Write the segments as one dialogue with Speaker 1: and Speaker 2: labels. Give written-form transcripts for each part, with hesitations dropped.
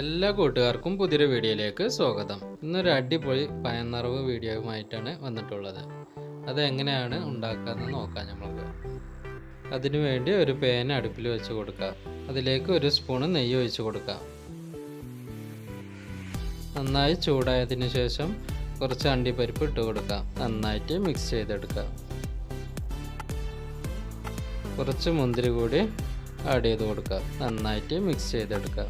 Speaker 1: എല്ലാ കൂട്ടുകാർക്കും പുതിയൊരു വീഡിയോയിലേക്ക് സ്വാഗതം. ഇന്നൊരു അടിപൊളി പയം നിറവ് വീഡിയോയുമായിട്ടാണ് വന്നിട്ടുള്ളത്. അതെങ്ങനെയാണ് ഉണ്ടാക്കാമെന്ന് നോക്കാം നമുക്ക്. അതിനുവേണ്ടി ഒരു പാൻ അടുപ്പിൽ വെച്ച് കൊടുക്കുക. അതിലേക്ക് ഒരു സ്പൂൺ നെയ്യ് ഒഴിച്ച് കൊടുക്കുക. നന്നായി ചൂടായതിനു ശേഷം കുറച്ച് അണ്ടിപ്പരിപ്പ് ഇട്ട് കൊടുക്കുക. നന്നായിട്ട് മിക്സ് ചെയ്തെടുക്കുക. കുറച്ച് മുന്തിരി കൂടി ആഡ് ചെയ്ത് കൊടുക്കുക. നന്നായിട്ട് മിക്സ് ചെയ്തെടുക്കുക.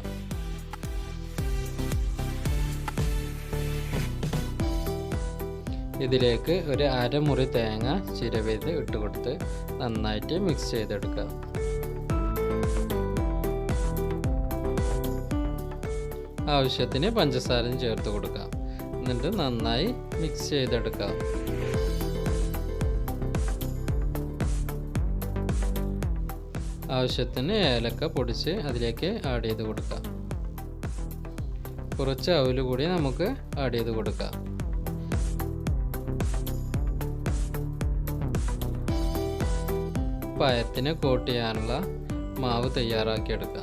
Speaker 1: ഇതിലേക്ക് ഒരു അരമുറി തേങ്ങ ചിരവിയത് ഇട്ട് കൊടുത്ത് നന്നായിട്ട് മിക്സ് ചെയ്തെടുക്കുക. ആവശ്യത്തിന് പഞ്ചസാരയും ചേർത്ത് കൊടുക്കുക. എന്നിട്ട് നന്നായി മിക്സ് ചെയ്തെടുക്കുക. ആവശ്യത്തിന് ഏലക്ക പൊടിച്ച് അതിലേക്ക് ആഡ് ചെയ്ത് കൊടുക്കുക. കുറച്ച് അവല് കൂടി നമുക്ക് ആഡ് ചെയ്ത് കൊടുക്കാം. പയത്തിന് കോട്ട് ചെയ്യാനുള്ള മാവ് തയ്യാറാക്കിയെടുക്കുക.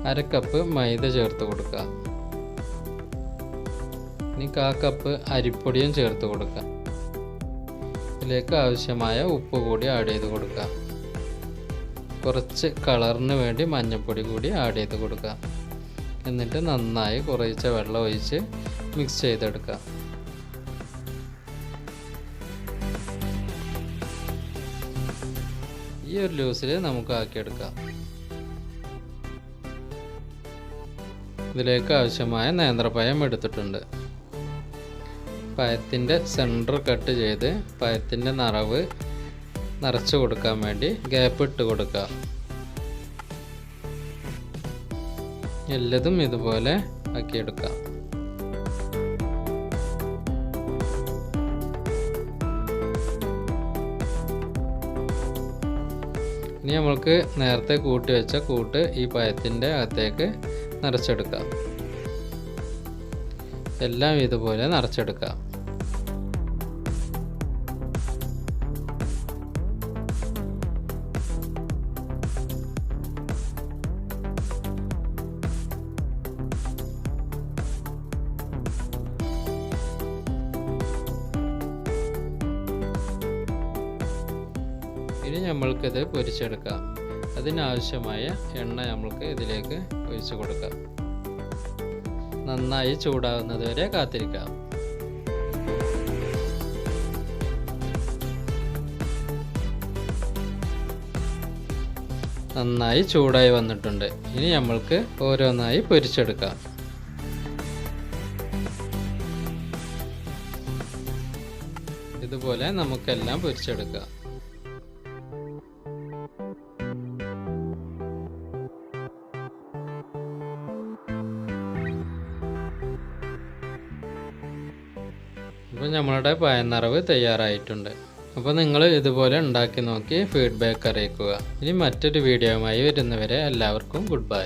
Speaker 1: അര കപ്പ് മൈദ ചേർത്ത് കൊടുക്കുക. ഇനി 1/4 കപ്പ് അരിപ്പൊടിയും ചേർത്ത് കൊടുക്കുക. ഇതിലേക്ക് ആവശ്യമായ ഉപ്പ് കൂടി ആഡ് ചെയ്ത് കൊടുക്കുക. കുറച്ച് കളറിന് വേണ്ടി മഞ്ഞൾപ്പൊടി കൂടി ആഡ് ചെയ്ത് കൊടുക്കുക. എന്നിട്ട് നന്നായി കുറച്ച് വെള്ളം ഒഴിച്ച് മിക്സ് ചെയ്തെടുക്കുക. ഈ ഒരു ലൂസിൽ നമുക്ക് ആക്കിയെടുക്കാം. ഇതിലേക്ക് ആവശ്യമായ നേന്ത്രപ്പഴം എടുത്തിട്ടുണ്ട്. പഴത്തിൻ്റെ സെൻറ്റർ കട്ട് ചെയ്ത് പഴത്തിൻ്റെ നിറവ് നിറച്ച് കൊടുക്കാൻ വേണ്ടി ഗ്യാപ്പ് ഇട്ട് കൊടുക്കുക. എല്ലതും ഇതുപോലെ ആക്കിയെടുക്കാം. ഇനി നമ്മൾക്ക് നേരത്തെ കൂട്ടി വെച്ച കൂട്ട് ഈ പഴത്തിൻ്റെ അകത്തേക്ക് നിറച്ചെടുക്കാം. എല്ലാം ഇതുപോലെ നിറച്ചെടുക്കാം. ഇനി നമ്മൾക്കിത് പൊരിച്ചെടുക്കാം. അതിനാവശ്യമായ എണ്ണ നമ്മൾക്ക് ഇതിലേക്ക് ഒഴിച്ചു കൊടുക്കാം. നന്നായി ചൂടാകുന്നത് വരെ കാത്തിരിക്കാം. നന്നായി ചൂടായി വന്നിട്ടുണ്ട്. ഇനി നമ്മൾക്ക് ഓരോന്നായി പൊരിച്ചെടുക്കാം. ഇതുപോലെ നമുക്കെല്ലാം പൊരിച്ചെടുക്കാം. അപ്പോൾ നമ്മളുടെ പയം നിറവ് തയ്യാറായിട്ടുണ്ട്. അപ്പോൾ നിങ്ങൾ ഇതുപോലെ ഉണ്ടാക്കി നോക്കി ഫീഡ്ബാക്ക് അറിയിക്കുക. ഇനി മറ്റൊരു വീഡിയോയുമായി വരുന്നവരെ എല്ലാവർക്കും ഗുഡ് ബൈ.